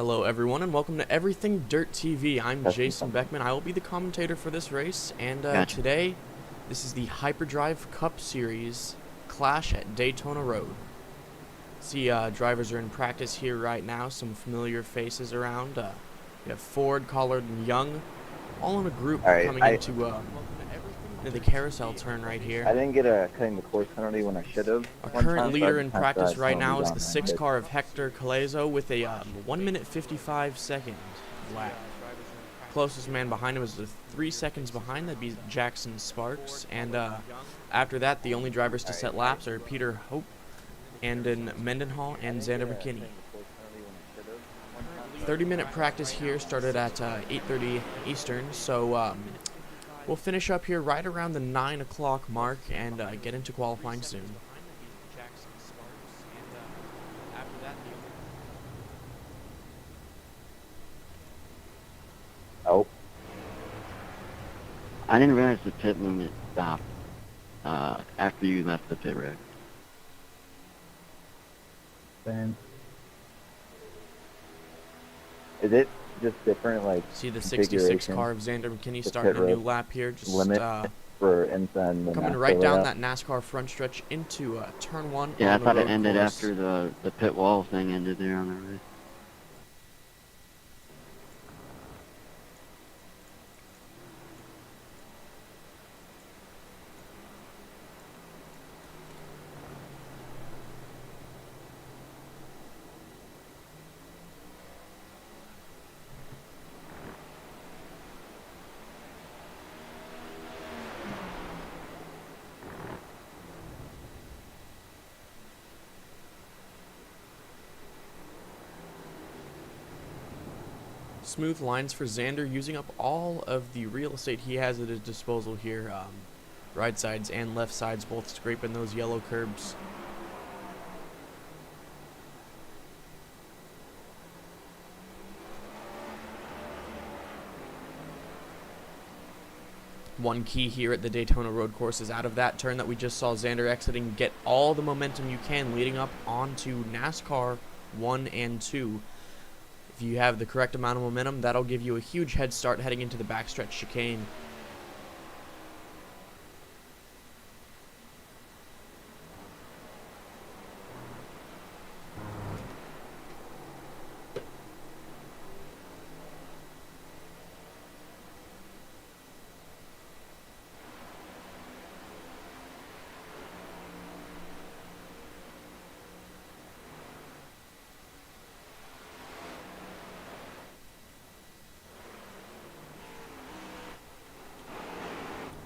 Hello everyone and welcome to Everything Dirt TV. I'm Jason Beckman. I will be the commentator for this race, and Gotcha. today this is the Hyperdrive Cup Series Clash at Daytona Road. See, drivers are in practice here right now, some familiar faces around. We have Ford, Collard, and Young, all in a group coming into the carousel turn right here. I didn't get a cutting the course penalty when I should have. Our current leader in practice right now is the 6 car of Hector Calezo with a 1 minute 55 second lap. Closest man behind him is 3 seconds behind. That'd be Jackson Sparks. And after that, the only drivers to set laps are Peter Hope, Andon Mendenhall, and Xander McKinney. 30-minute practice here started at 8:30 Eastern, so we'll finish up here right around the 9 o'clock mark and get into qualifying soon. Oh. I didn't realize the pit limit stopped after you left the pit road. Then is it just different, like see the 66 car of Xander McKinney starting a new lap here, just limit for inside coming right down that NASCAR front stretch into turn 1. Yeah, I thought it ended course. after the pit wall thing ended there on the right. Smooth lines for Xander, using up all of the real estate he has at his disposal here. Right sides and left sides both scraping those yellow curbs. One key here at the Daytona road course is out of that turn that we just saw Xander exiting, get all the momentum you can leading up onto NASCAR 1 and 2. If you have the correct amount of momentum, that'll give you a huge head start heading into the backstretch chicane.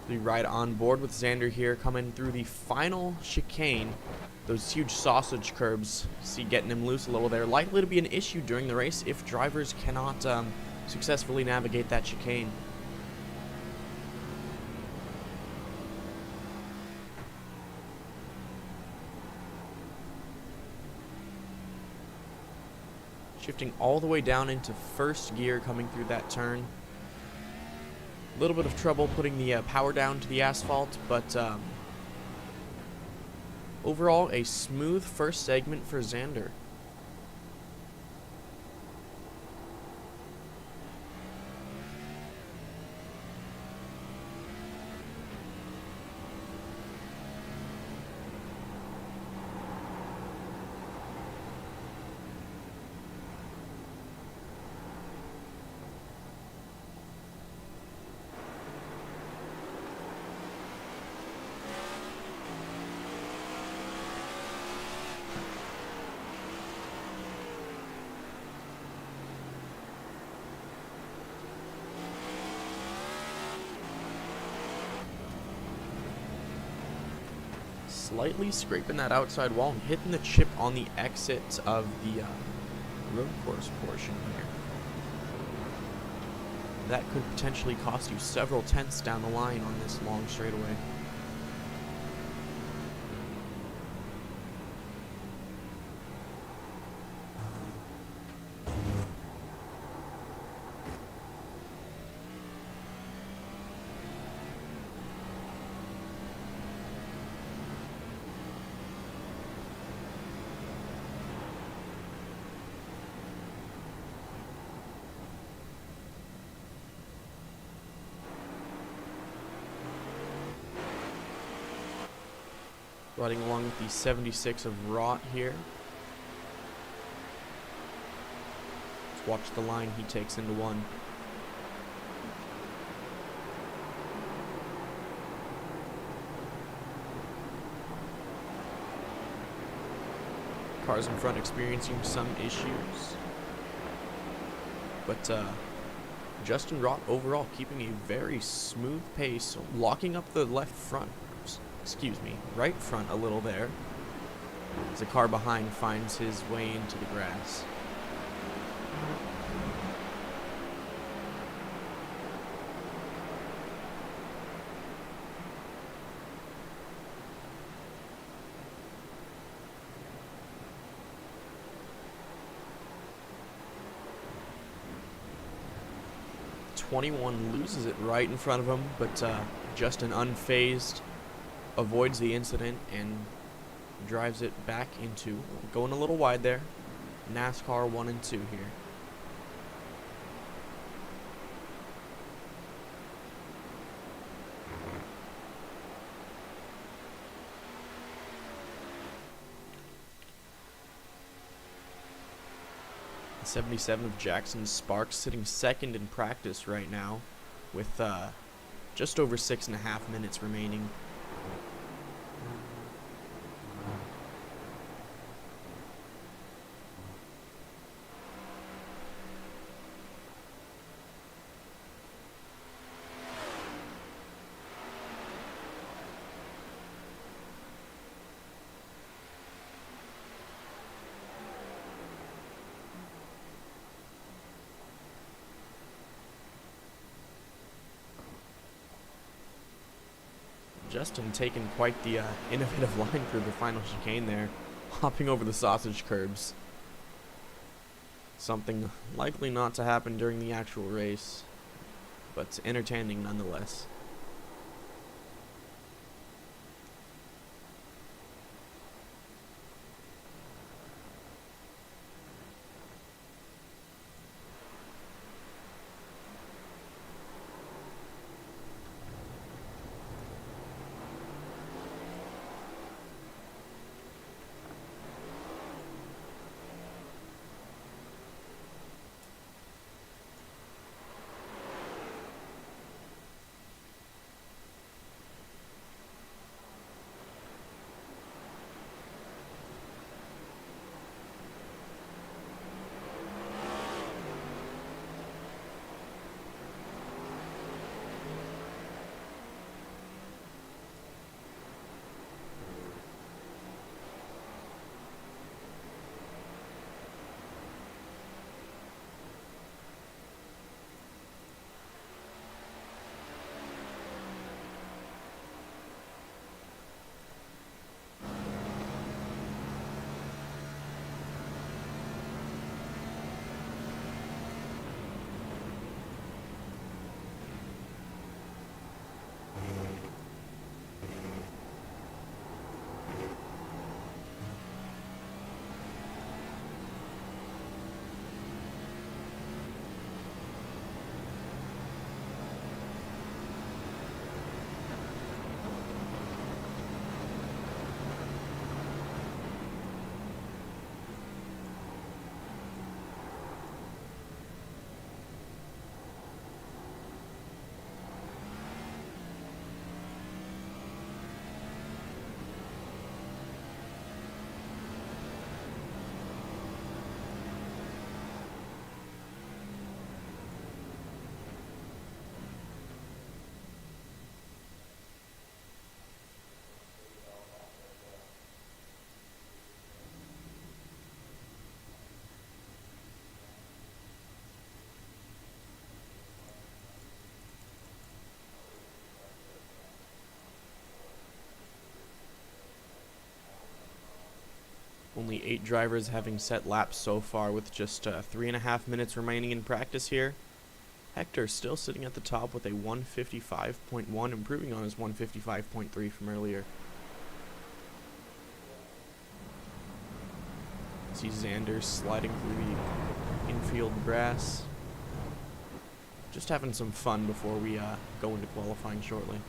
Be right on board with Xander here, coming through the final chicane. Those huge sausage curbs, see, getting him loose a little there. Likely to be an issue during the race if drivers cannot successfully navigate that chicane. Shifting all the way down into first gear coming through that turn. A little bit of trouble putting the power down to the asphalt, but overall a smooth first segment for Xander. Slightly scraping that outside wall and hitting the chip on the exit of the road course portion here. That could potentially cost you several tenths down the line on this long straightaway. Riding along with the 76 of Rot here. Let's watch the line he takes into one. Cars in front experiencing some issues. But Justin Rott overall keeping a very smooth pace, locking up the left front, right front a little there, as the car behind finds his way into the grass. '21 loses it right in front of him, but Justin, unfazed, avoids the incident and drives it back into, going a little wide there, NASCAR 1 and 2 here. The 77 of Jackson Sparks sitting second in practice right now with just over 6.5 minutes remaining. Justin taking quite the innovative line through the final chicane there, hopping over the sausage curbs. Something likely not to happen during the actual race, but entertaining nonetheless. Only 8 drivers having set laps so far with just 3.5 minutes remaining in practice here. Hector still sitting at the top with a 155.1, improving on his 155.3 from earlier. See Xander sliding through the infield grass. Just having some fun before we go into qualifying shortly.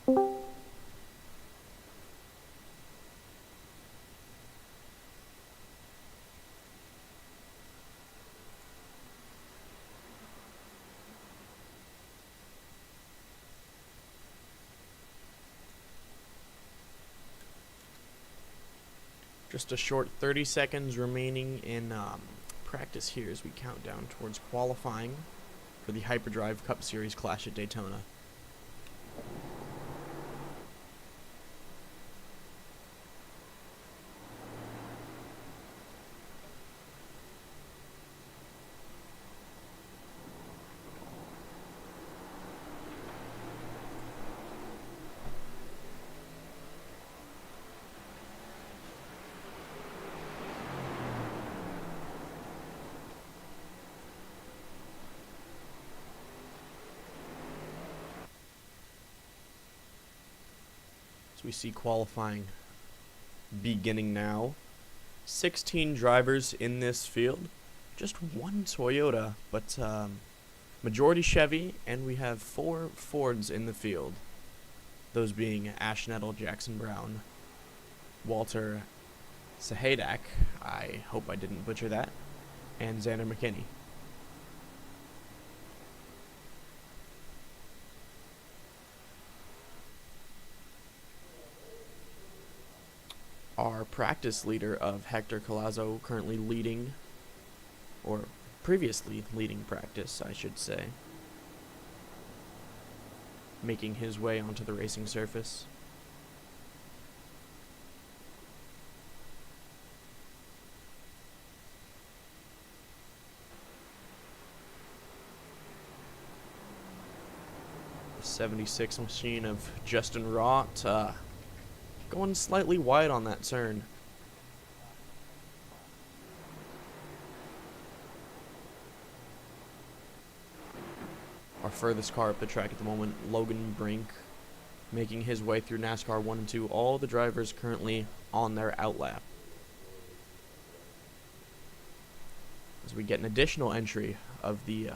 Just a short 30 seconds remaining in practice here as we count down towards qualifying for the Hyperdrive Cup Series Clash at Daytona. We see qualifying beginning now. 16 drivers in this field. Just one Toyota, but majority Chevy, and we have 4 Fords in the field. Those being Ash Nettle, Jackson Brown, Walter Sahadak, I hope I didn't butcher that, and Xander McKinney. Our practice leader of Hector Collazo currently leading, or previously leading practice, I should say, making his way onto the racing surface. The 76 machine of Justin Rott, going slightly wide on that turn. Our furthest car up the track at the moment, Logan Brink, making his way through NASCAR 1 and 2. All the drivers currently on their outlap. As we get an additional entry of the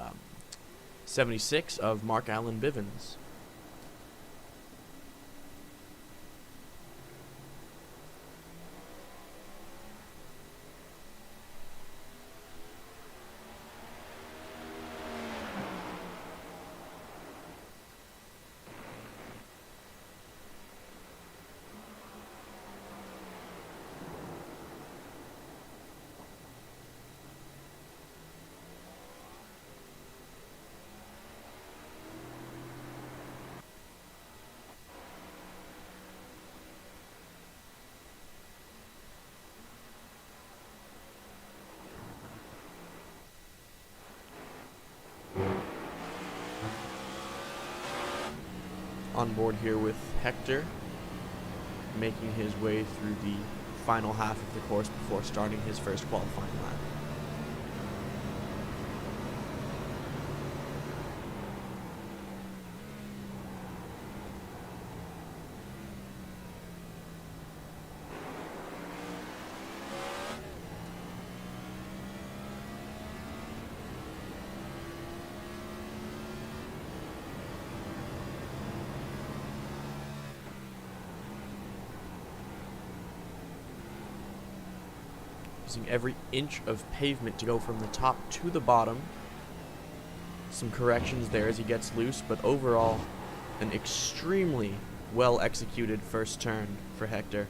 76 of Mark Allen Bivens. On board here with Hector, making his way through the final half of the course before starting his first qualifying lap. Using every inch of pavement to go from the top to the bottom. Some corrections there as he gets loose, but overall, an extremely well executed first turn for Hector.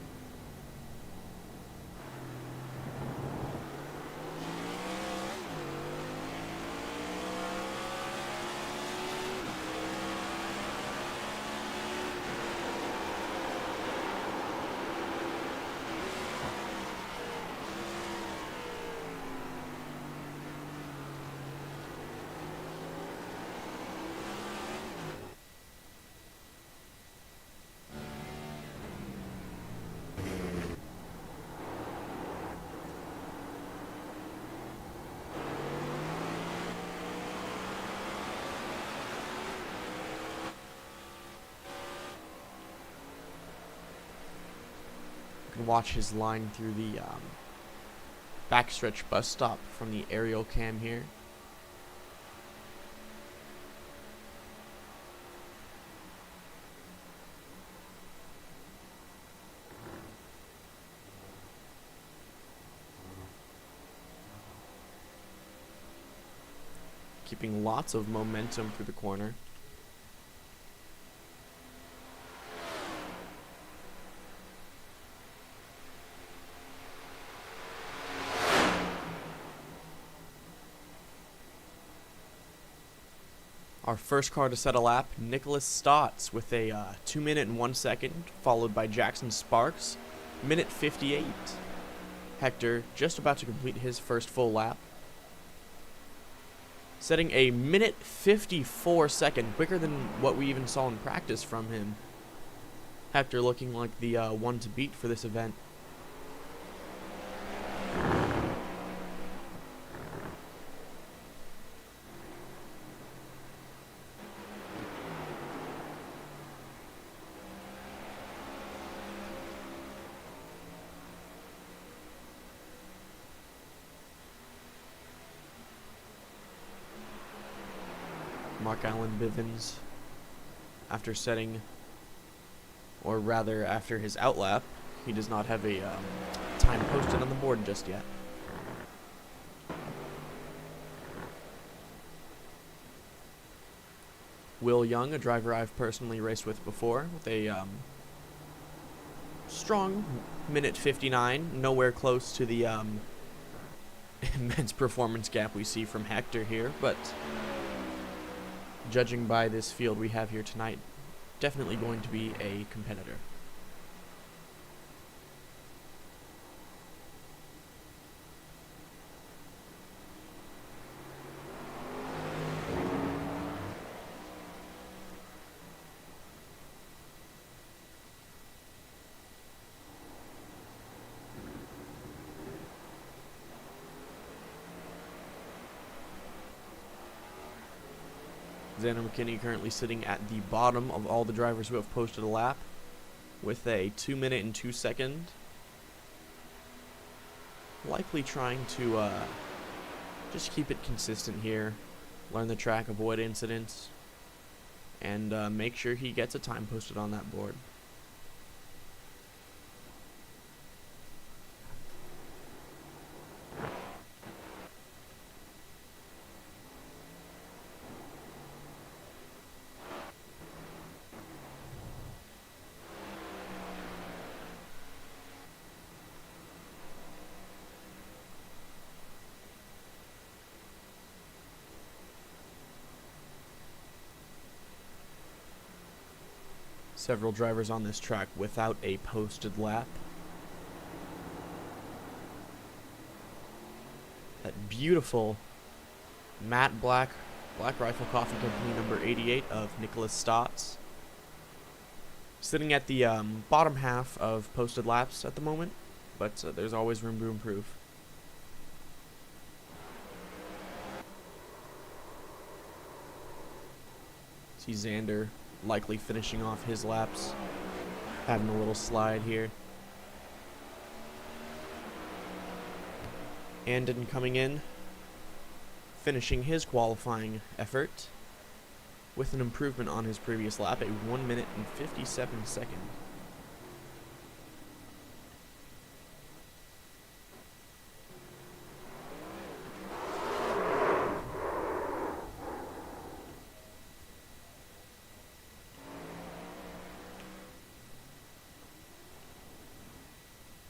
Watch his line through the backstretch bus stop from the aerial cam here. keeping lots of momentum through the corner. Our first car to set a lap, Nicholas Stotts with a 2 minute and 1 second, followed by Jackson Sparks, minute 58. Hector just about to complete his first full lap, setting a minute 54 second, quicker than what we even saw in practice from him. Hector looking like the one to beat for this event. Mark Allen Bivens, after setting, or rather after his outlap, he does not have a time posted on the board just yet. Will Young, a driver I've personally raced with before, with a strong minute 59, nowhere close to the immense performance gap we see from Hector here, but judging by this field we have here tonight, definitely going to be a competitor. Xander McKinney currently sitting at the bottom of all the drivers who have posted a lap with a 2 minute and 2 second. Likely trying to just keep it consistent here, learn the track, avoid incidents, and make sure he gets a time posted on that board. Several drivers on this track without a posted lap. That beautiful matte black Rifle Coffee Company number 88 of Nicholas Stotts. Sitting at the bottom half of posted laps at the moment, but there's always room to improve. See Xander likely finishing off his laps, having a little slide here. Andon coming in, finishing his qualifying effort with an improvement on his previous lap, a 1 minute and 57 second.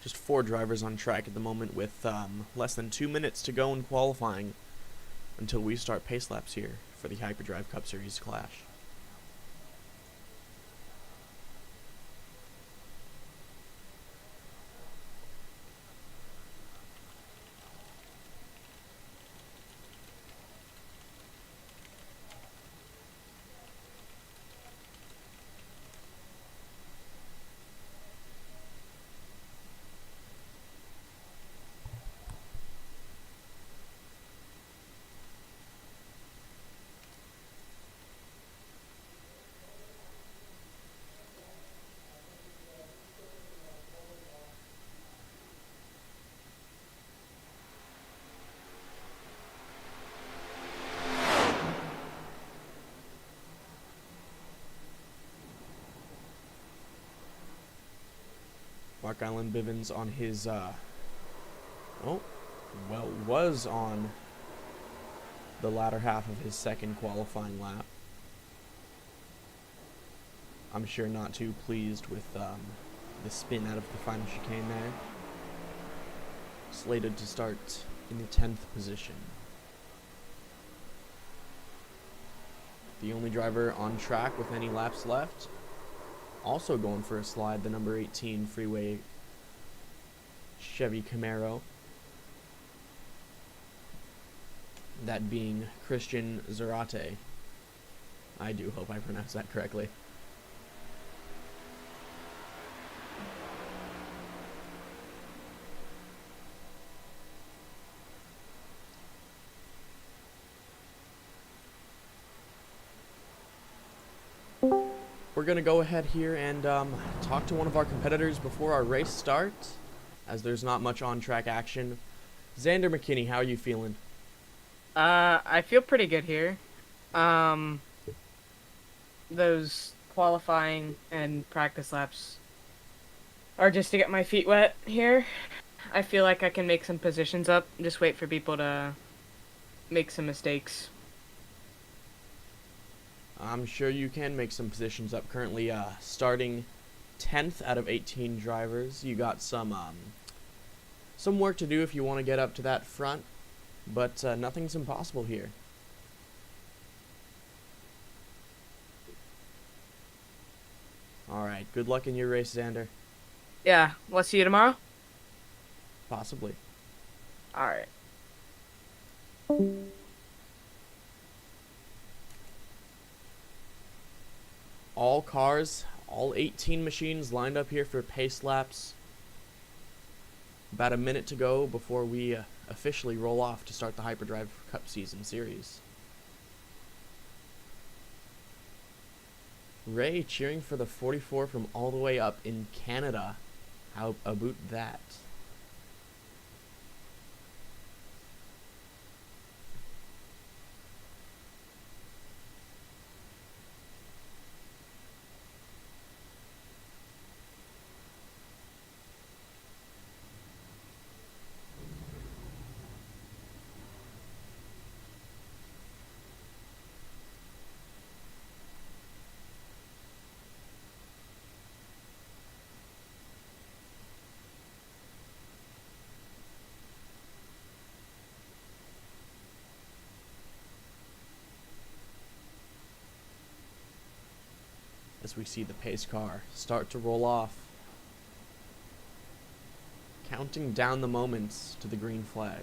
Just 4 drivers on track at the moment with less than 2 minutes to go in qualifying until we start pace laps here for the Hyperdrive Cup Series Clash. Mark Allen Bivens on his, was on the latter half of his second qualifying lap. I'm sure not too pleased with the spin out of the final chicane there. Slated to start in the 10th position. The only driver on track with any laps left. Also going for a slide, the number 18 Freeway Chevy Camaro. That being Christian Zarate. I do hope I pronounced that correctly. We're going to go ahead here and talk to one of our competitors before our race starts, as there's not much on-track action. Xander McKinney, how are you feeling? I feel pretty good here. Those qualifying and practice laps are just to get my feet wet here. I feel like I can make some positions up, just wait for people to make some mistakes. I'm sure you can make some positions up. Currently starting 10th out of 18 drivers. You got some work to do if you want to get up to that front, but nothing's impossible here. Alright, good luck in your race, Xander. Yeah, we'll see you tomorrow? Possibly. Alright. All cars, all 18 machines lined up here for pace laps. About a minute to go before we officially roll off to start the Hyperdrive Cup Season Series. Ray cheering for the 44 from all the way up in Canada. How about that? As we see the pace car start to roll off, counting down the moments to the green flag.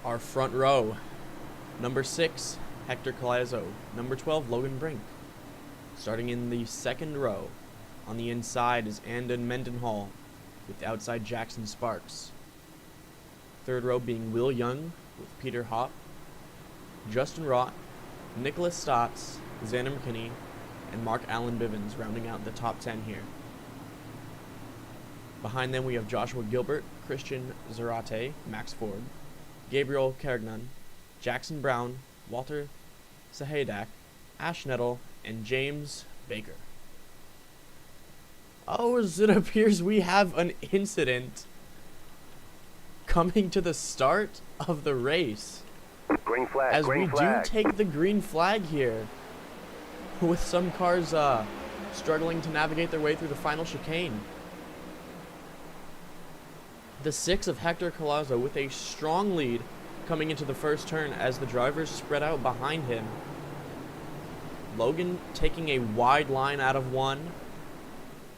Our front row, number 6, Hector Collazo. Number 12, Logan Brink. Starting in the second row, on the inside is Andon Mendenhall, with outside Jackson Sparks. Third row being Will Young, with Peter Hopp, Justin Rott, Nicholas Stotts, Xander McKinney, and Mark Allen Bivens rounding out the top 10 here. Behind them we have Joshua Gilbert, Christian Zarate, Max Ford, Gabriel Kergnan, Jackson Brown, Walter Sahadak, Ash Nettle, and James Baker. Oh, as it appears we have an incident coming to the start of the race. Green flag, As green we flag. do take the green flag here, with some cars struggling to navigate their way through the final chicane. The 6 of Hector Collazo with a strong lead coming into the first turn as the drivers spread out behind him. Logan taking a wide line out of 1.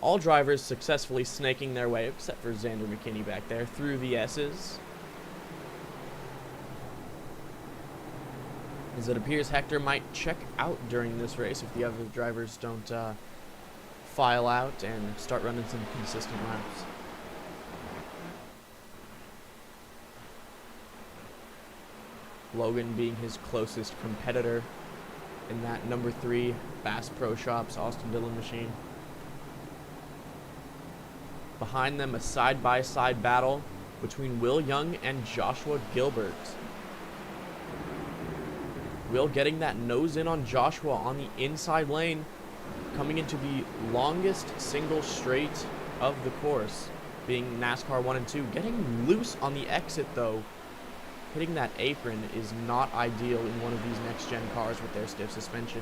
All drivers successfully snaking their way, except for Xander McKinney back there, through the S's. As it appears Hector might check out during this race if the other drivers don't file out and start running some consistent laps. Logan being his closest competitor in that number 3 Bass Pro Shops Austin Dillon machine. Behind them, a side-by-side battle between Will Young and Joshua Gilbert. Will getting that nose in on Joshua on the inside lane, coming into the longest single straight of the course, being NASCAR 1 and 2. Getting loose on the exit, though. Hitting that apron is not ideal in one of these next-gen cars with their stiff suspension.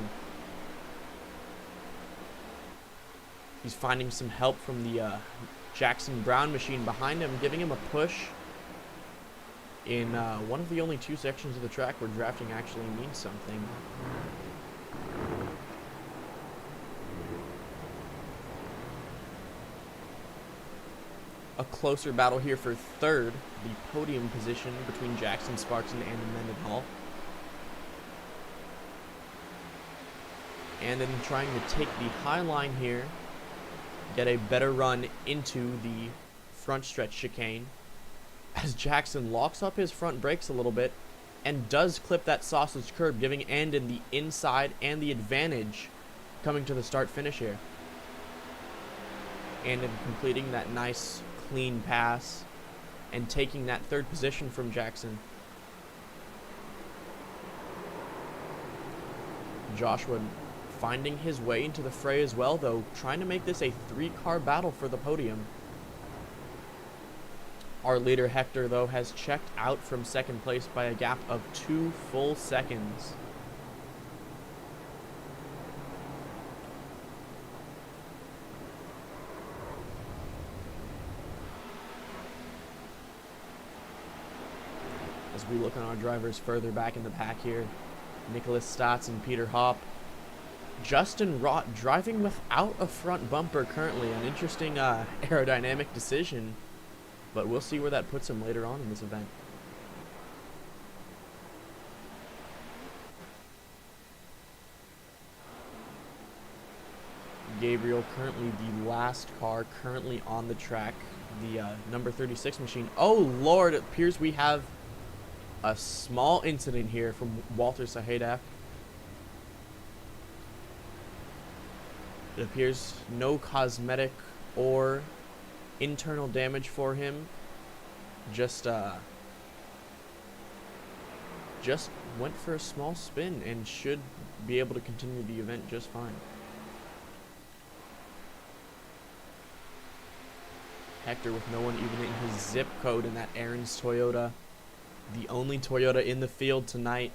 He's finding some help from the Jackson Brown machine behind him, giving him a push in one of the only 2 sections of the track where drafting actually means something. A closer battle here for third, the podium position between Jackson Sparks and Andon Mendenhall. And then trying to take the high line here, get a better run into the front stretch chicane, as Jackson locks up his front brakes a little bit and does clip that sausage curb, giving Andon the inside and the advantage coming to the start finish here. Andon completing that nice clean pass and taking that third position from Jackson. Joshua finding his way into the fray as well, though, trying to make this a 3-car battle for the podium. Our leader Hector, though, has checked out from second place by a gap of 2 full seconds. As we look on our drivers further back in the pack here, Nicholas Stotts and Peter Hopp. Justin Rott driving without a front bumper currently. An interesting aerodynamic decision, but we'll see where that puts him later on in this event. Gabriel currently the last car currently on the track, the number 36 machine. Oh Lord, it appears we have a small incident here from Walter Sahedek. It appears no cosmetic or internal damage for him. Just went for a small spin and should be able to continue the event just fine. Hector with no one even in his zip code in that Aaron's Toyota. The only Toyota in the field tonight.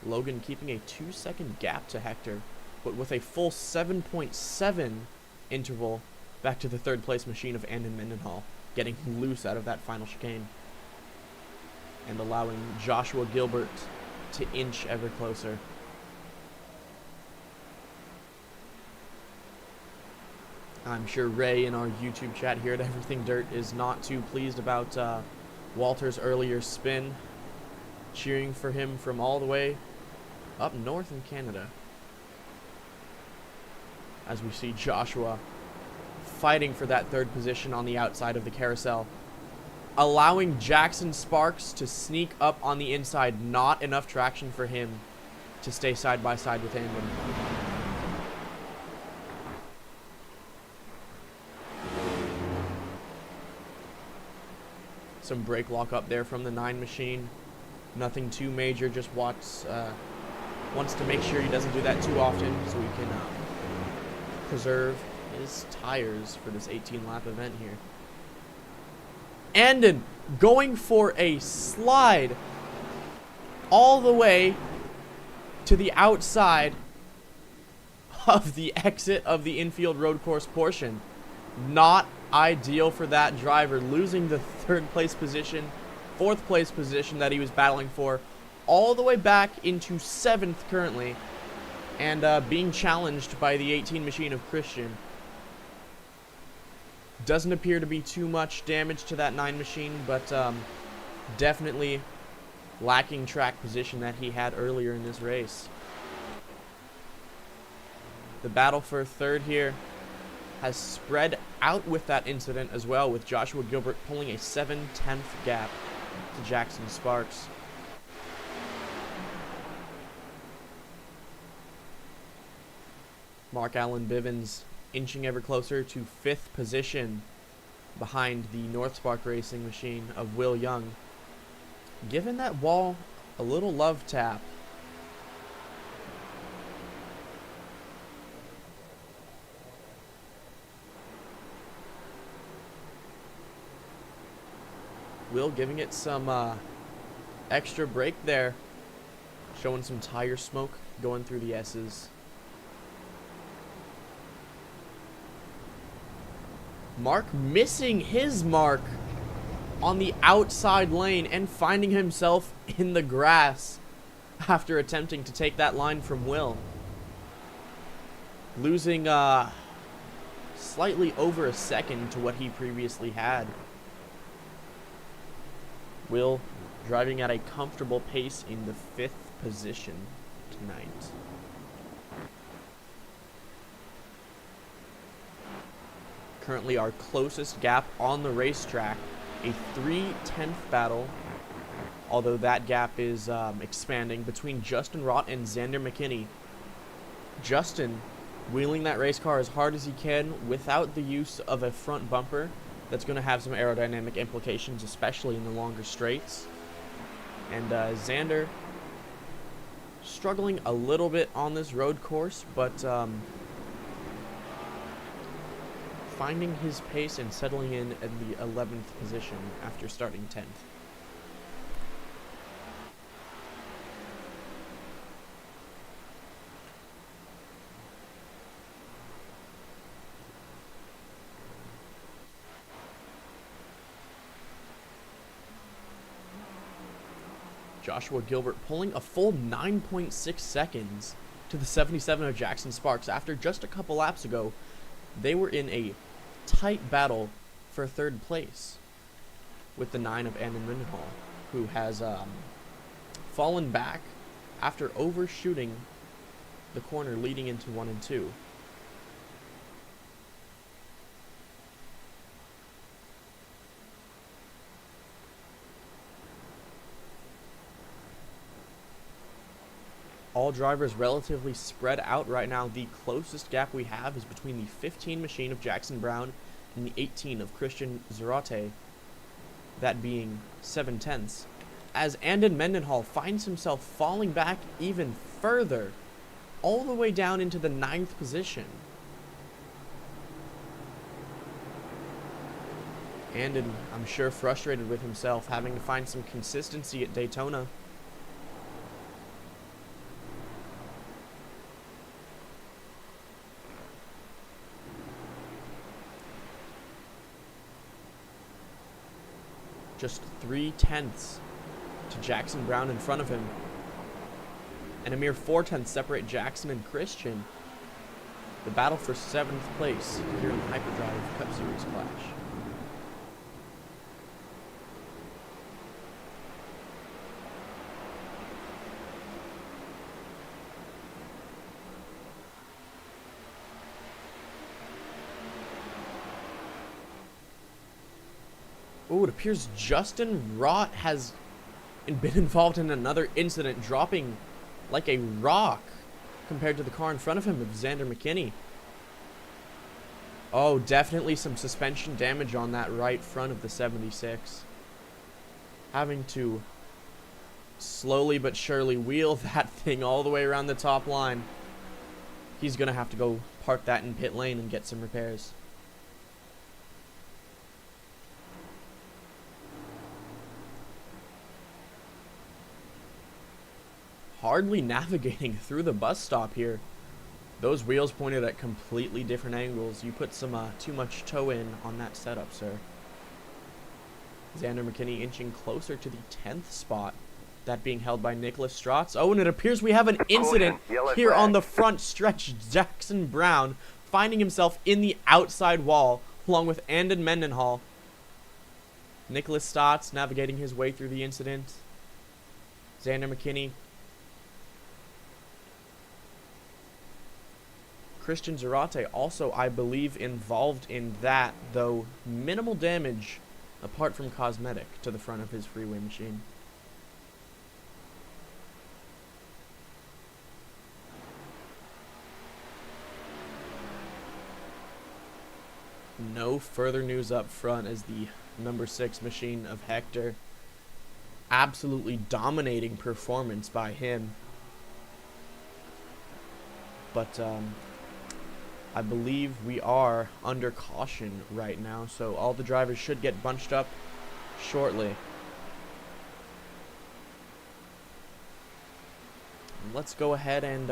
Logan keeping a 2-second gap to Hector, but with a full 7.7 interval back to the third place machine of Andon Mendenhall, getting loose out of that final chicane and allowing Joshua Gilbert to inch ever closer. I'm sure Ray in our YouTube chat here at Everything Dirt is not too pleased about Walter's earlier spin, cheering for him from all the way up north in Canada. As we see Joshua fighting for that third position on the outside of the carousel, allowing Jackson Sparks to sneak up on the inside. Not enough traction for him to stay side by side with Andon. Some brake lock up there from the 9 machine. Nothing too major, just wants to make sure he doesn't do that too often so he can preserve his tires for this 18-lap event here. Andon going for a slide all the way to the outside of the exit of the infield road course portion. Not ideal for that driver, losing the 3rd place position, 4th place position that he was battling for, all the way back into 7th currently, and being challenged by the 18 machine of Christian. Doesn't appear to be too much damage to that 9 machine, but definitely lacking track position that he had earlier in this race. The battle for 3rd here has spread out with that incident as well, with Joshua Gilbert pulling a 7/10 gap to Jackson Sparks. Mark Allen Bivens inching ever closer to 5th position behind the North Spark Racing machine of Will Young. Giving that wall a little love tap. Will giving it some extra brake there. Showing some tire smoke going through the S's. Mark missing his mark on the outside lane and finding himself in the grass after attempting to take that line from Will. Losing slightly over a second to what he previously had. Will driving at a comfortable pace in the 5th position tonight. Currently our closest gap on the racetrack, a 3/10 battle, although that gap is expanding between Justin Rott and Xander McKinney. Justin wheeling that race car as hard as he can without the use of a front bumper. That's going to have some aerodynamic implications, especially in the longer straights. And Xander struggling a little bit on this road course, but finding his pace and settling in at the 11th position after starting 10th. Joshua Gilbert pulling a full 9.6 seconds to the 77 of Jackson Sparks after just a couple laps ago. They were in a tight battle for 3rd place with the 9 of Andon Mendenhall, who has fallen back after overshooting the corner leading into 1 and 2. All drivers relatively spread out right now. The closest gap we have is between the 15 machine of Jackson Brown and the 18 of Christian Zarate, that being 7/10. As Andon Mendenhall finds himself falling back even further, all the way down into the 9th position. Andon, I'm sure, frustrated with himself, having to find some consistency at Daytona. Just 3/10 to Jackson Brown in front of him. And a mere 4/10 separate Jackson and Christian. The battle for 7th place here in the Hyperdrive Cup Series Clash. Oh, it appears Justin Rott has been involved in another incident, dropping like a rock compared to the car in front of him of Xander McKinney. Oh, definitely some suspension damage on that right front of the 76. Having to slowly but surely wheel that thing all the way around the top line. He's going to have to go park that in pit lane and get some repairs. Hardly navigating through the bus stop here. Those wheels pointed at completely different angles. You put some too much toe in on that setup, sir. Xander McKinney inching closer to the 10th spot. That being held by Nicholas Strotz. Oh, and it appears we have an incident here on the front stretch. Jackson Brown finding himself in the outside wall along with Andon Mendenhall. Nicholas Strotz navigating his way through the incident. Xander McKinney. Christian Zarate also, I believe, involved in that, though minimal damage apart from cosmetic to the front of his freeway machine. no further news up front as the number 6 machine of Hector. Absolutely dominating performance by him. But I believe we are under caution right now, so all the drivers should get bunched up shortly. Let's go ahead and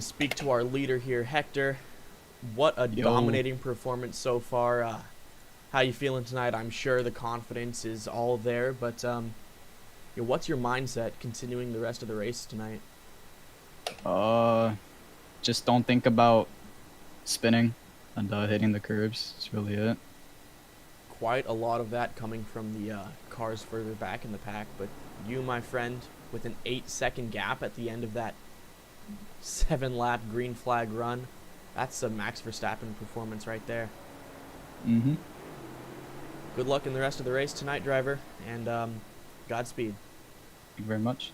speak to our leader here, Hector. What a dominating performance so far. How you feeling tonight? I'm sure the confidence is all there, but what's your mindset continuing the rest of the race tonight? Just don't think about spinning and hitting the curbs. That's really it. Quite a lot of that coming from the cars further back in the pack, but you, my friend, with an 8-second gap at the end of that 7-lap green flag run, that's a Max Verstappen performance right there. Mm-hmm. Good luck in the rest of the race tonight, driver, and Godspeed. Thank you very much.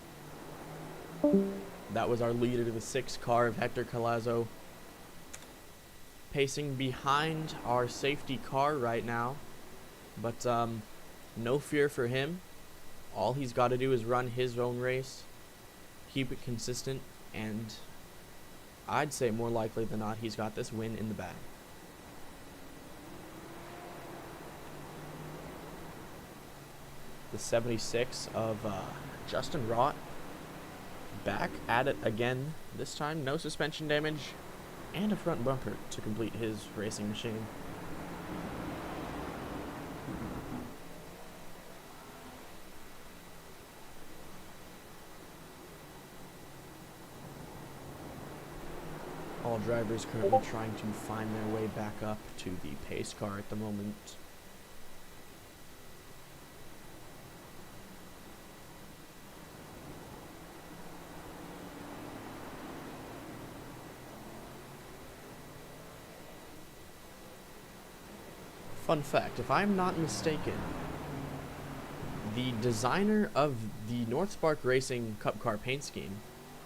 That was our leader to the 6 car of Hector Collazo, pacing behind our safety car right now. But no fear for him. All he's got to do is run his own race, keep it consistent, and I'd say more likely than not he's got this win in the bag. The 76 of Justin Rott back at it again. This time no suspension damage and a front bumper to complete his racing machine. All drivers currently trying to find their way back up to the pace car at the moment. Fun fact, if I'm not mistaken, the designer of the North Spark Racing Cup Car paint scheme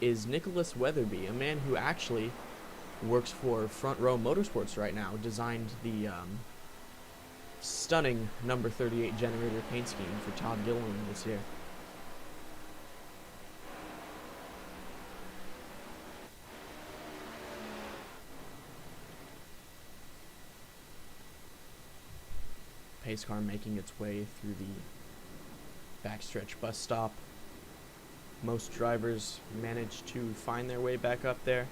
is Nicholas Weatherby, a man who actually works for Front Row Motorsports right now, designed the stunning number 38 generator paint scheme for Todd Gilliland this year. Pace car making its way through the backstretch bus stop. Most drivers manage to find their way back up there.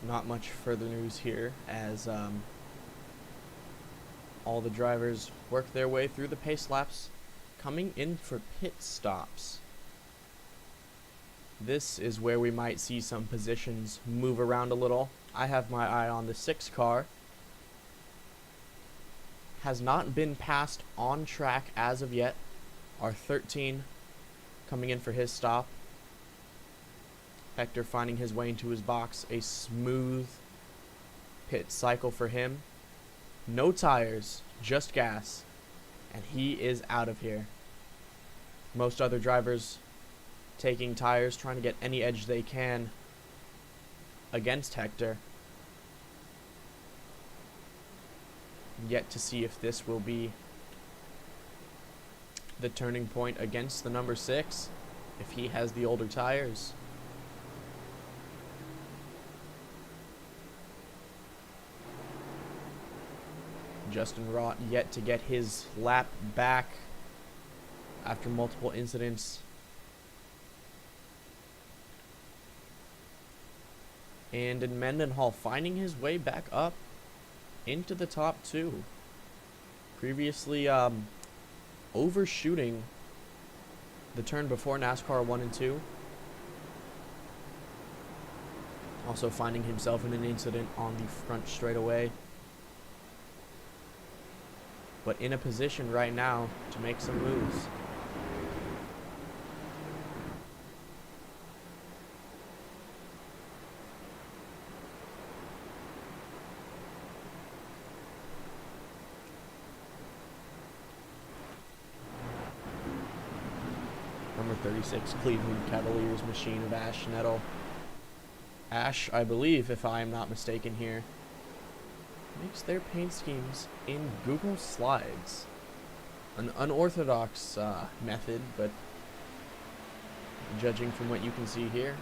Not much further news here as all the drivers work their way through the pace laps, coming in for pit stops. This is where we might see some positions move around a little. I have my eye on the 6 car. Has not been passed on track as of yet. Our 13 coming in for his stop. Hector finding his way into his box. A smooth pit cycle for him. No tires, just gas. And he is out of here. Most other drivers taking tires, trying to get any edge they can against Hector. Yet to see if this will be the turning point against the number 6, if he has the older tires. Justin Rott yet to get his lap back after multiple incidents. And in Mendenhall finding his way back up into the top 2. Previously overshooting the turn before NASCAR 1 and 2. Also finding himself in an incident on the front straightaway. But in a position right now to make some moves. Number 36, Cleveland Cavaliers machine of Ash Nettle. Ash, I believe, if I am not mistaken here, makes their paint schemes in Google Slides. An unorthodox method, but judging from what you can see here,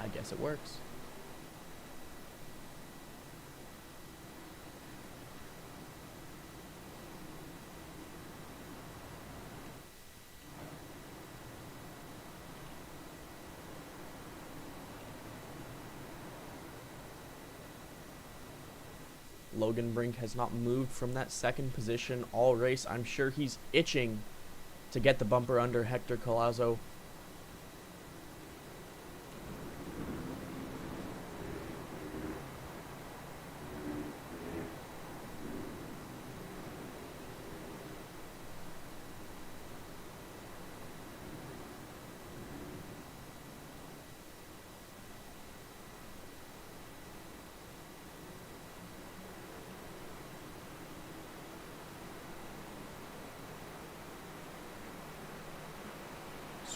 I guess it works. Logan Brink has not moved from that second position all race. I'm sure he's itching to get the bumper under Hector Collazo.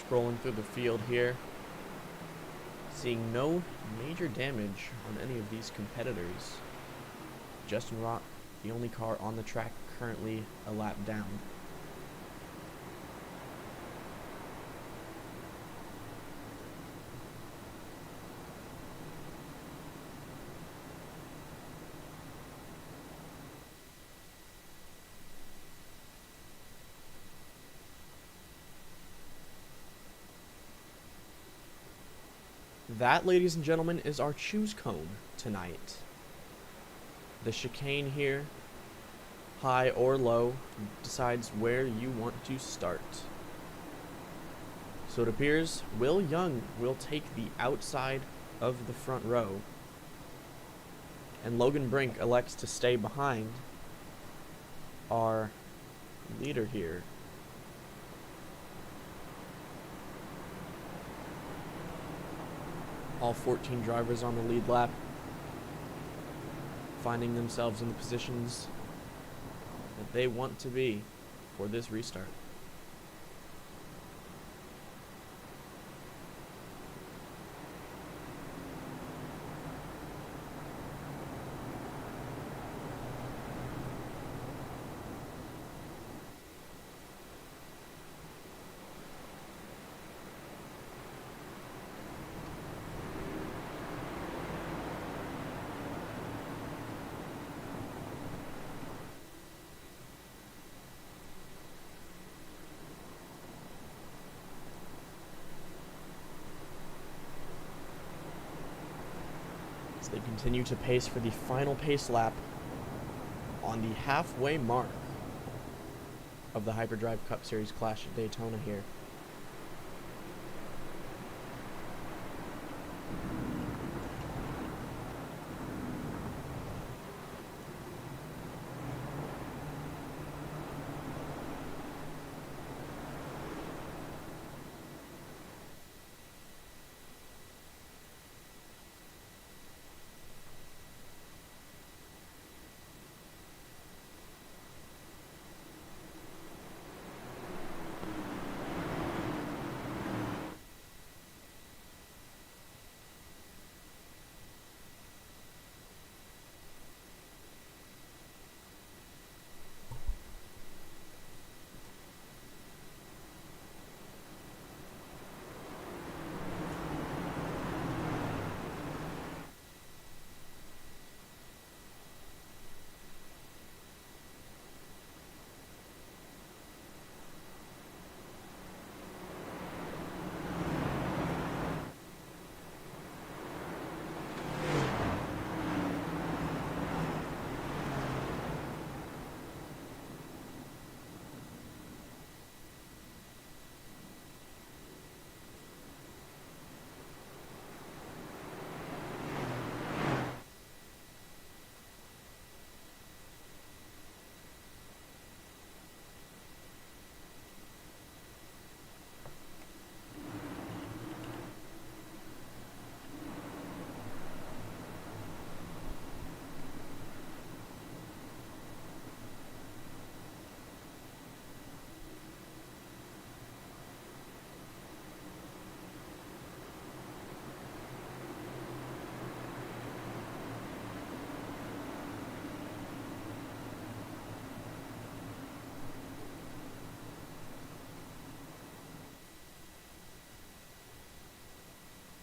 Scrolling through the field here, seeing no major damage on any of these competitors. Justin Rock, the only car on the track currently a lap down. That, ladies and gentlemen, is our choose cone tonight. The chicane here, high or low, decides where you want to start. So it appears Will Young will take the outside of the front row, and Logan Brink elects to stay behind our leader here. All 14 drivers on the lead lap finding themselves in the positions that they want to be for this restart. They continue to pace for the final pace lap on the halfway mark of the Hyperdrive Cup Series Clash at Daytona here.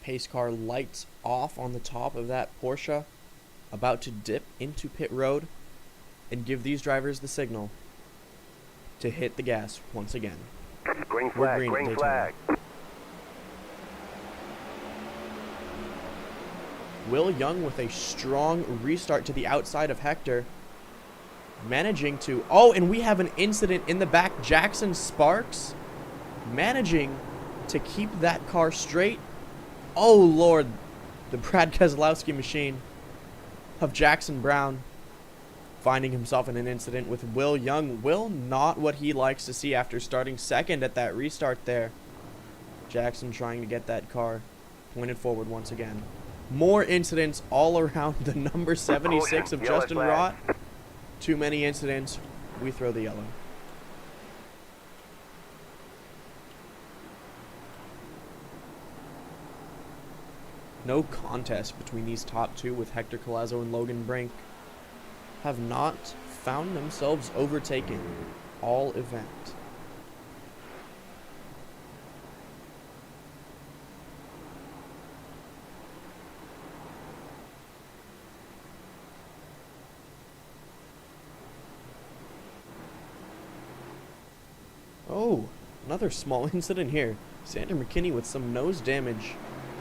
Pace car lights off on the top of that Porsche, about to dip into pit road and give these drivers the signal to hit the gas once again. Green We're flag, green at green Daytona. flag. Will Young with a strong restart to the outside of Hector. Managing to... Oh, and we have an incident in the back. Jackson Sparks managing to keep that car straight. Oh, Lord. The Brad Keselowski machine of Jackson Brown finding himself in an incident with Will Young. Will, not what he likes to see after starting second at that restart there. Jackson trying to get that car pointed forward once again. More incidents all around the number 76 of Yellow Justin flag. Rott. Too many incidents. We throw the yellow. No contest between these top two, with Hector Collazo and Logan Brink have not found themselves overtaken all event. Oh, another small incident here. Xander McKinney with some nose damage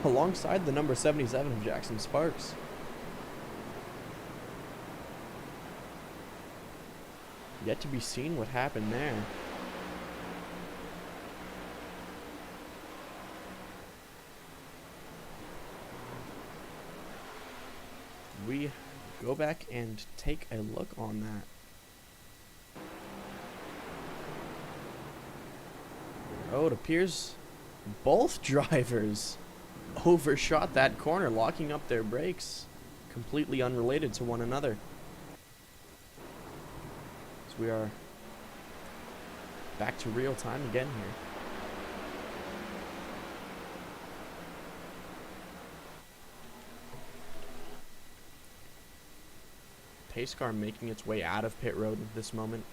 alongside the number 77 of Jackson Sparks. Yet to be seen what happened there. We go back and take a look on that. Oh, it appears both drivers overshot that corner, locking up their brakes, completely unrelated to one another. So we are back to real time again here. Pace car making its way out of pit road at this moment.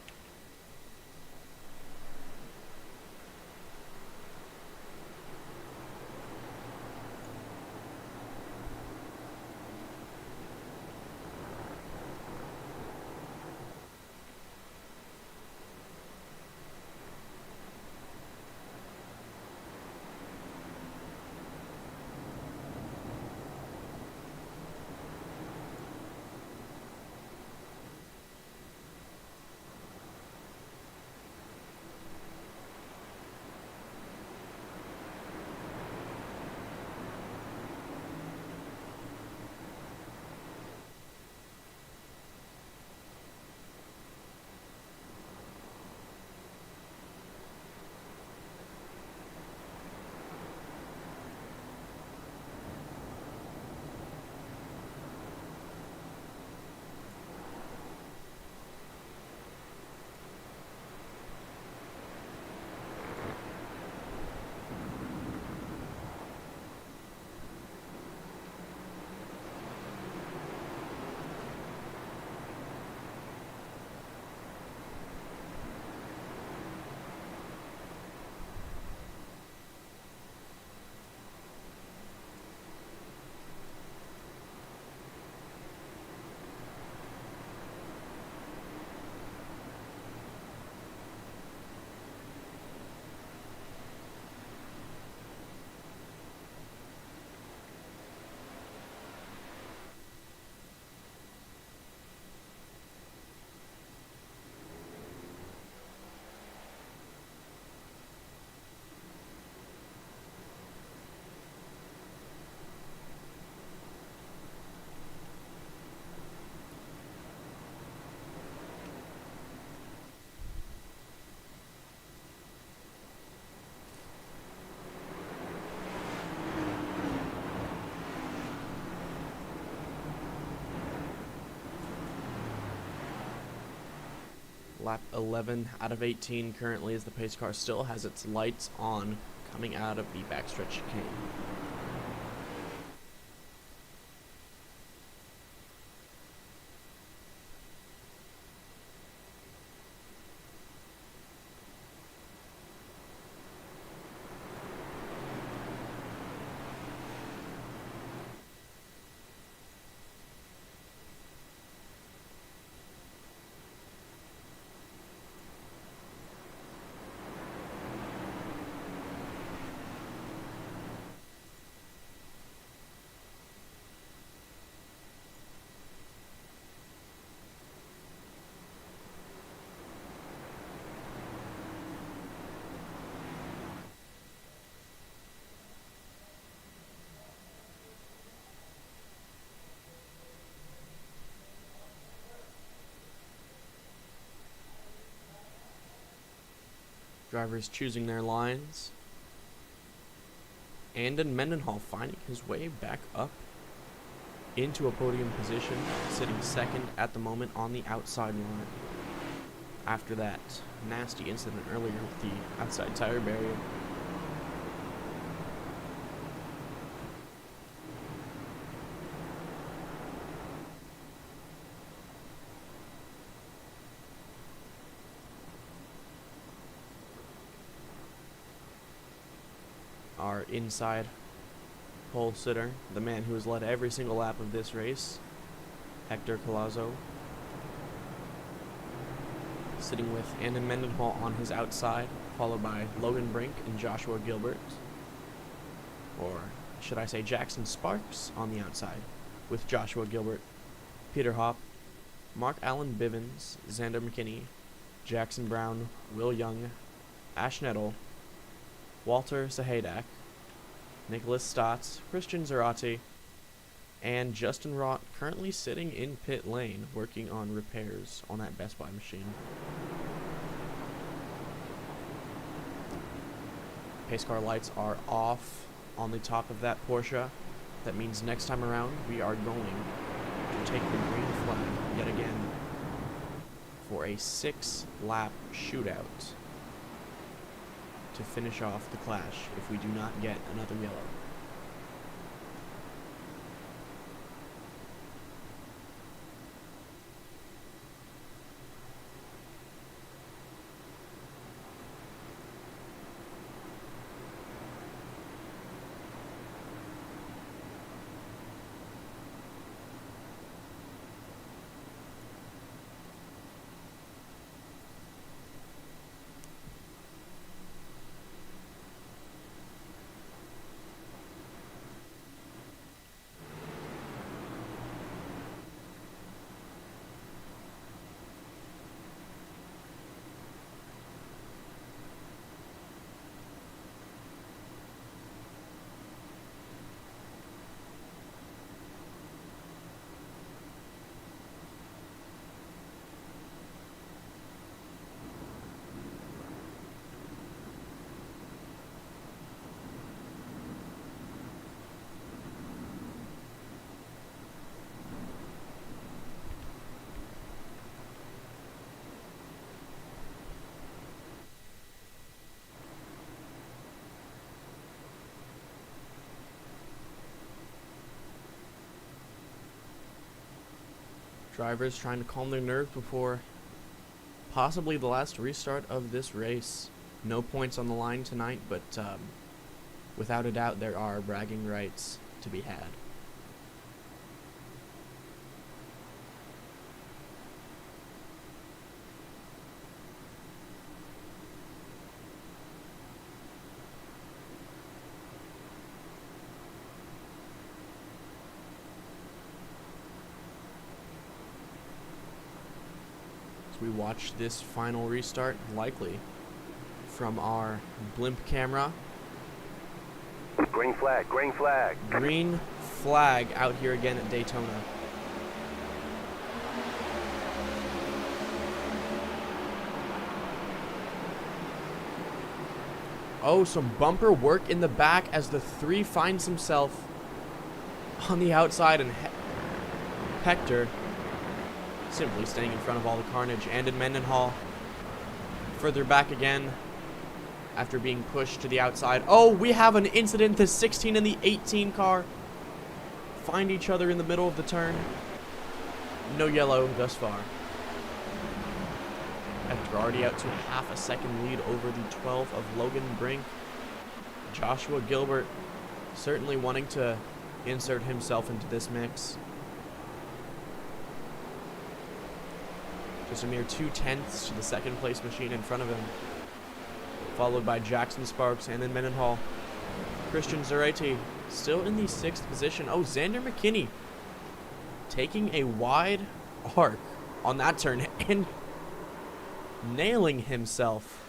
Lap 11 out of 18 currently, as the pace car still has its lights on coming out of the backstretch chicane. Drivers choosing their lines. Andon Mendenhall finding his way back up into a podium position, sitting second at the moment on the outside line. After that nasty incident earlier with the outside tire barrier. Our inside pole sitter, the man who has led every single lap of this race, Hector Collazo, sitting with Andon Mendenhall on his outside, followed by Logan Brink and Joshua Gilbert, or should I say Jackson Sparks on the outside, with Joshua Gilbert, Peter Hopp, Mark Allen Bivens, Xander McKinney, Jackson Brown, Will Young, Ash Nettle, Walter Sahadak, Nicholas Stotts, Christian Zarate, and Justin Rott currently sitting in pit lane working on repairs on that Best Buy machine. Pace car lights are off on the top of that Porsche. That means next time around we are going to take the green flag yet again for a 6-lap shootout to finish off the clash if we do not get another yellow. Drivers trying to calm their nerves before possibly the last restart of this race. No points on the line tonight, but without a doubt there are bragging rights to be had. We watch this final restart, likely from our blimp camera. Green flag, green flag. Green flag out here again at Daytona. Oh, some bumper work in the back as the 3 finds himself on the outside, and Hector simply staying in front of all the carnage. Andon Mendenhall further back again after being pushed to the outside. Oh, we have an incident. The 16 and the 18 car find each other in the middle of the turn. No yellow thus far. Hector already out to a half a second lead over the 12 of Logan Brink. Joshua Gilbert certainly wanting to insert himself into this mix. Just a mere 2/10 to the second place machine in front of him. Followed by Jackson Sparks and then Mendenhall. Christian Zarate still in the 6th position. Oh, Xander McKinney taking a wide arc on that turn and nailing himself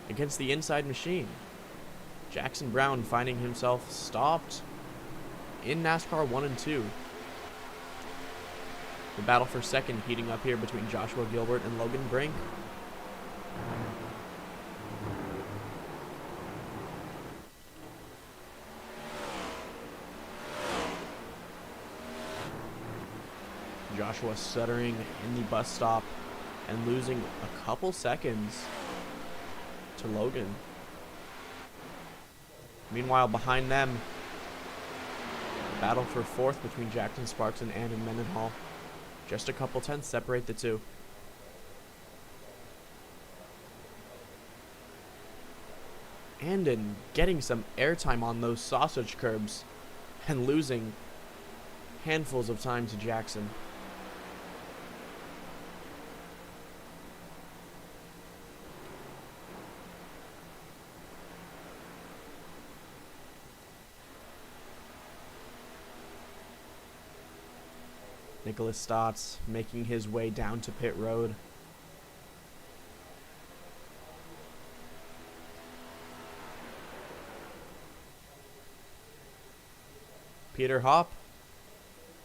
against the inside machine. Jackson Brown finding himself stopped in NASCAR 1 and 2. The battle for second heating up here between Joshua Gilbert and Logan Brink. Joshua stuttering in the bus stop and losing a couple seconds to Logan. Meanwhile, behind them, battle for fourth between Jackson Sparks and Andon Mendenhall. Just a couple tenths separate the two. Andon getting some airtime on those sausage curbs and losing handfuls of time to Jackson. Nicholas Stotts making his way down to pit road. Peter Hopp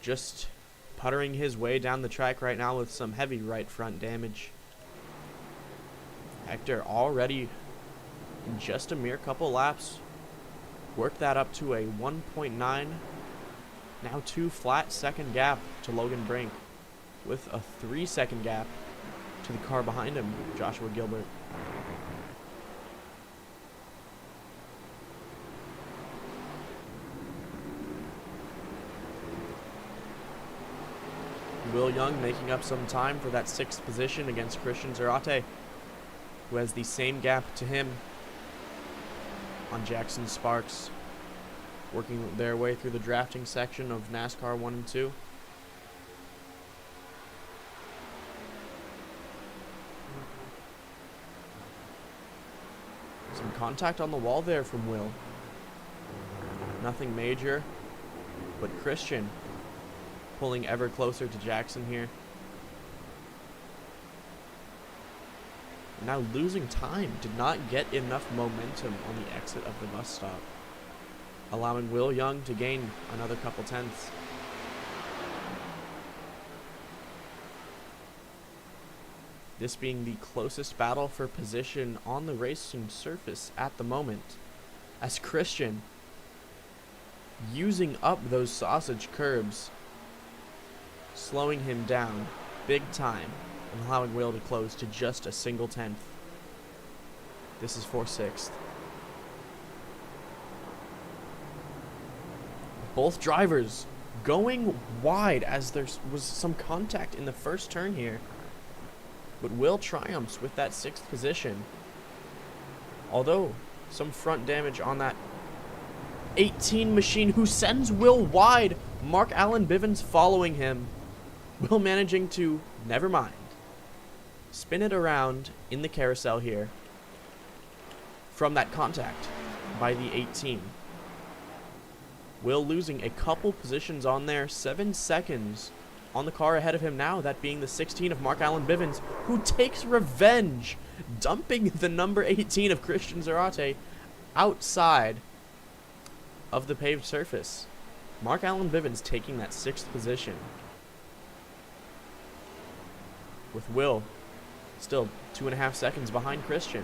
just puttering his way down the track right now with some heavy right front damage. Hector already in just a mere couple laps worked that up to a 1.9, now 2 flat second gap to Logan Brink, with a 3-second gap to the car behind him, Joshua Gilbert. Will Young making up some time for that 6th position against Christian Zarate, who has the same gap to him on Jackson Sparks, working their way through the drafting section of NASCAR 1 and 2. Some contact on the wall there from Will. Nothing major, but Christian pulling ever closer to Jackson here. Now losing time, did not get enough momentum on the exit of the bus stop, allowing Will Young to gain another couple tenths. This being the closest battle for position on the racing surface at the moment, as Christian using up those sausage curbs, slowing him down big time and allowing Will to close to just a single tenth. This is for 6th. Both drivers going wide as there was some contact in the first turn here, but Will triumphs with that 6th position. Although some front damage on that 18 machine, who sends Will wide. Mark Allen Bivens following him. Will managing to, never mind, spin it around in the carousel here from that contact by the 18. Will losing a couple positions on there, 7 seconds on the car ahead of him now, that being the 16 of Mark Allen Bivens, who takes revenge, dumping the number 18 of Christian Zarate outside of the paved surface. Mark Allen Bivens taking that 6th position, with Will still 2.5 seconds behind Christian,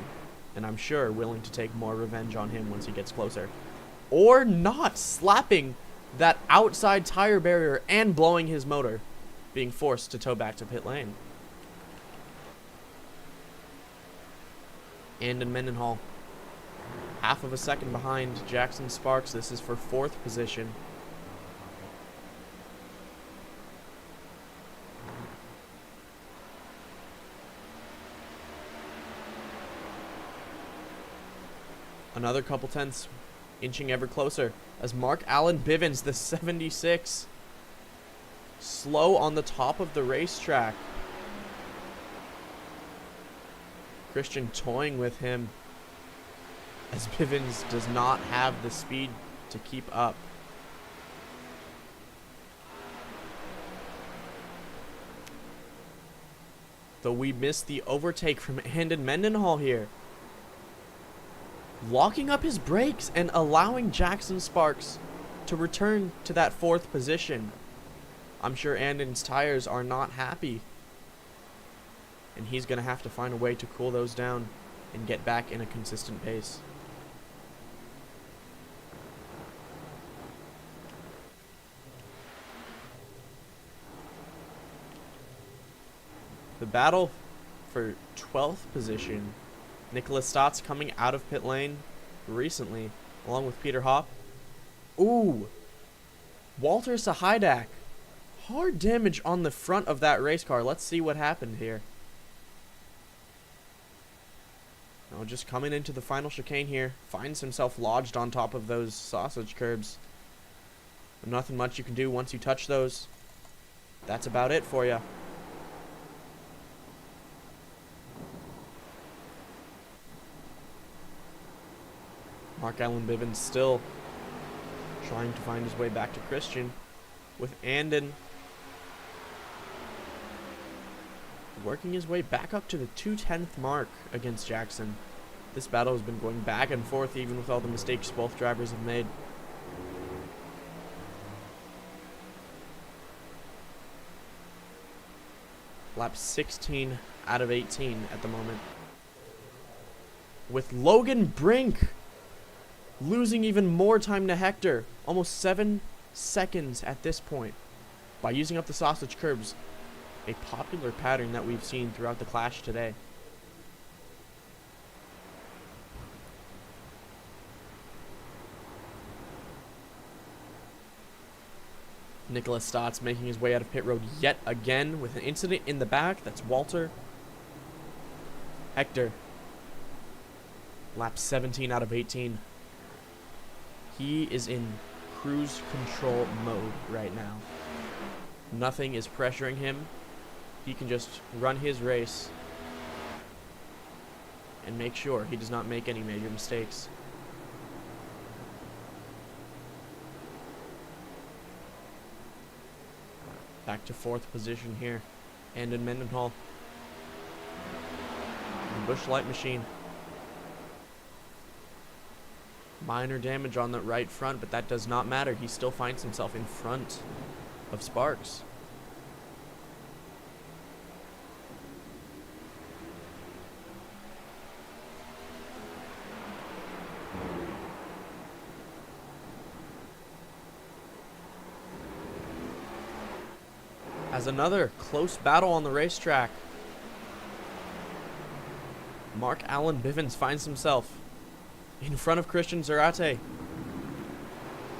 and I'm sure willing to take more revenge on him once he gets closer. Or not, slapping that outside tire barrier and blowing his motor, being forced to tow back to pit lane. Andon Mendenhall, half of a second behind Jackson Sparks. This is for 4th position. Another couple tenths, inching ever closer as Mark Allen Bivens, the 76, slow on the top of the racetrack. Christian toying with him as Bivens does not have the speed to keep up. Though we missed the overtake from Andon Mendenhall here, locking up his brakes and allowing Jackson Sparks to return to that 4th position. I'm sure Andon's tires are not happy, and he's going to have to find a way to cool those down and get back in a consistent pace. The battle for 12th position. Nicholas Stotts coming out of pit lane recently, along with Peter Hopp. Ooh! Walter Sahidak. Hard damage on the front of that race car. Let's see what happened here. Now just coming into the final chicane here. Finds himself lodged on top of those sausage curbs. Nothing much you can do once you touch those. That's about it for you. Mark Allen Bivens still trying to find his way back to Christian, with Andon working his way back up to the 2/10th mark against Jackson. This battle has been going back and forth even with all the mistakes both drivers have made. Lap 16 out of 18 at the moment. With Logan Brink losing even more time to Hector, almost 7 seconds at this point, by using up the sausage curbs, a popular pattern that we've seen throughout the clash today. Nicholas Stotts making his way out of pit road yet again with an incident in the back. That's Walter. Hector. Lap 17 out of 18. He is in cruise control mode right now. Nothing is pressuring him. He can just run his race and make sure he does not make any major mistakes. Back to 4th position here. And in Mendenhall. Busch Light machine. Minor damage on the right front, but that does not matter. He still finds himself in front of Sparks. As another close battle on the racetrack, Mark Allen Bivens finds himself in front of Christian Zarate,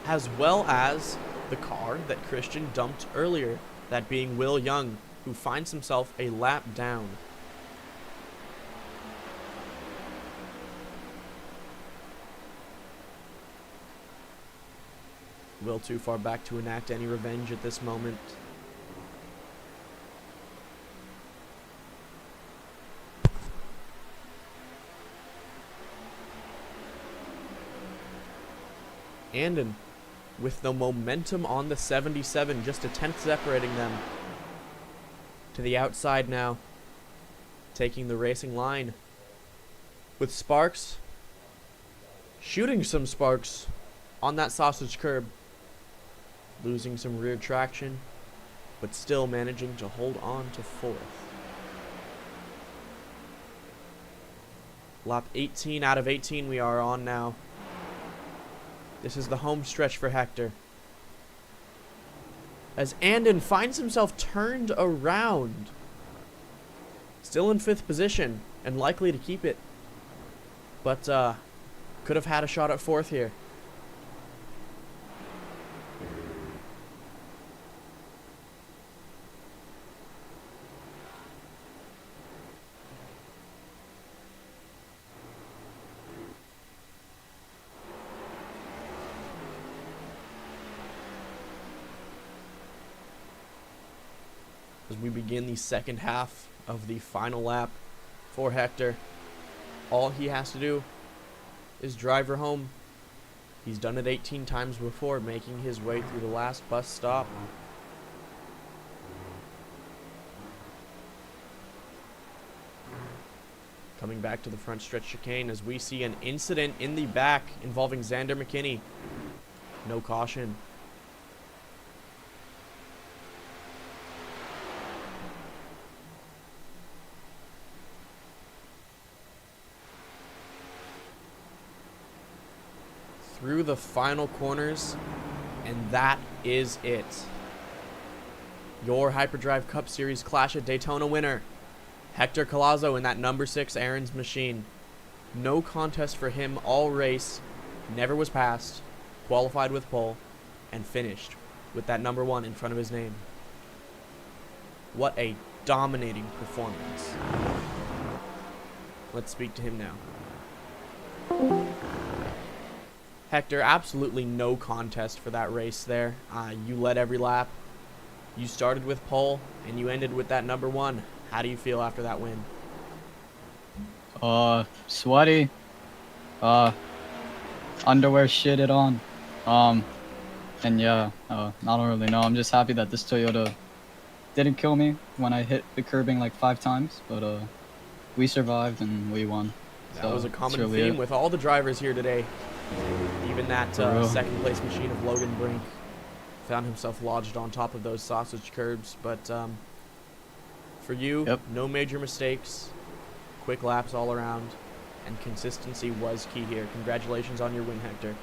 as well as the car that Christian dumped earlier, that being Will Young, who finds himself a lap down. Will too far back to enact any revenge at this moment. Andon with the momentum on the 77, just a 10th separating them. To the outside now, taking the racing line. With Sparks shooting some sparks on that sausage curb. Losing some rear traction, but still managing to hold on to 4th. Lap 18 out of 18 we are on now. This is the home stretch for Hector, as Andon finds himself turned around. Still in 5th position and likely to keep it, but could have had a shot at 4th here. As we begin the second half of the final lap for Hector, all he has to do is drive her home. He's done it 18 times before, making his way through the last bus stop. Coming back to the front stretch chicane as we see an incident in the back involving Xander McKinney. No caution. Through the final corners, and that is it. Your Hyperdrive Cup Series Clash at Daytona winner, Hector Collazo in that number 6 Aaron's machine. No contest for him all race. Never was passed. Qualified with pole. And finished with that number 1 in front of his name. What a dominating performance. Let's speak to him now. Hector, absolutely no contest for that race there. You led every lap. You started with pole, and you ended with that number 1. How do you feel after that win? Sweaty. Underwear shitted on. And yeah, I don't really know. I'm just happy that this Toyota didn't kill me when I hit the curbing like 5 times, but we survived and we won. That So was a common that's really theme it. with all the drivers here today. Even that second place machine of Logan Brink found himself lodged on top of those sausage curbs. But for you, Yep. no major mistakes, quick laps all around, and consistency was key here. Congratulations on your win, Hector.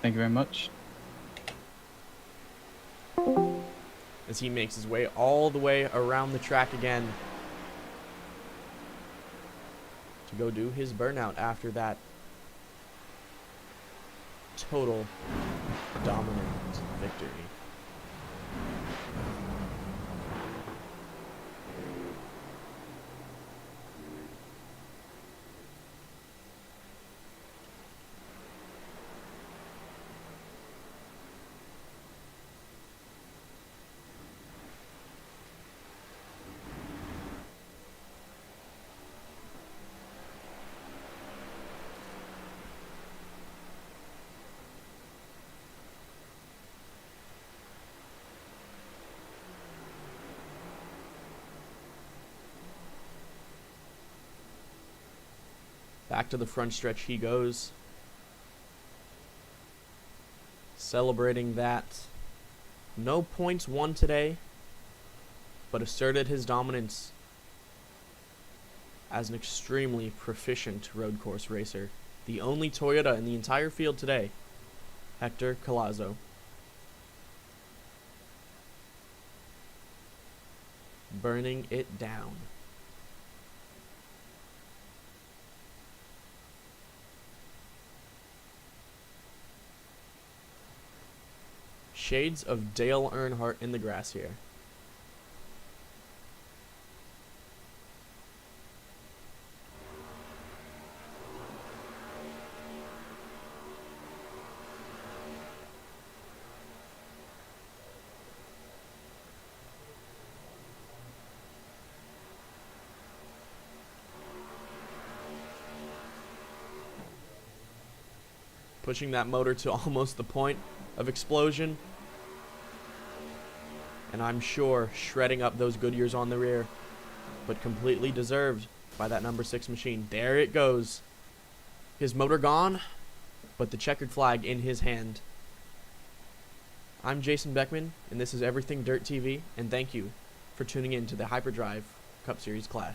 Thank you very much. As he makes his way all the way around the track again to go do his burnout after that total dominant victory. Back to the front stretch he goes. Celebrating that no points won today, but asserted his dominance as an extremely proficient road course racer. The only Toyota in the entire field today, Hector Collazo. Burning it down. Shades of Dale Earnhardt in the grass here. Pushing that motor to almost the point of explosion. And I'm sure shredding up those Goodyears on the rear, but completely deserved by that number 6 machine. There it goes. His motor gone, but the checkered flag in his hand. I'm Jason Beckman, and this is Everything Dirt TV, and thank you for tuning in to the Hyperdrive Cup Series Clash.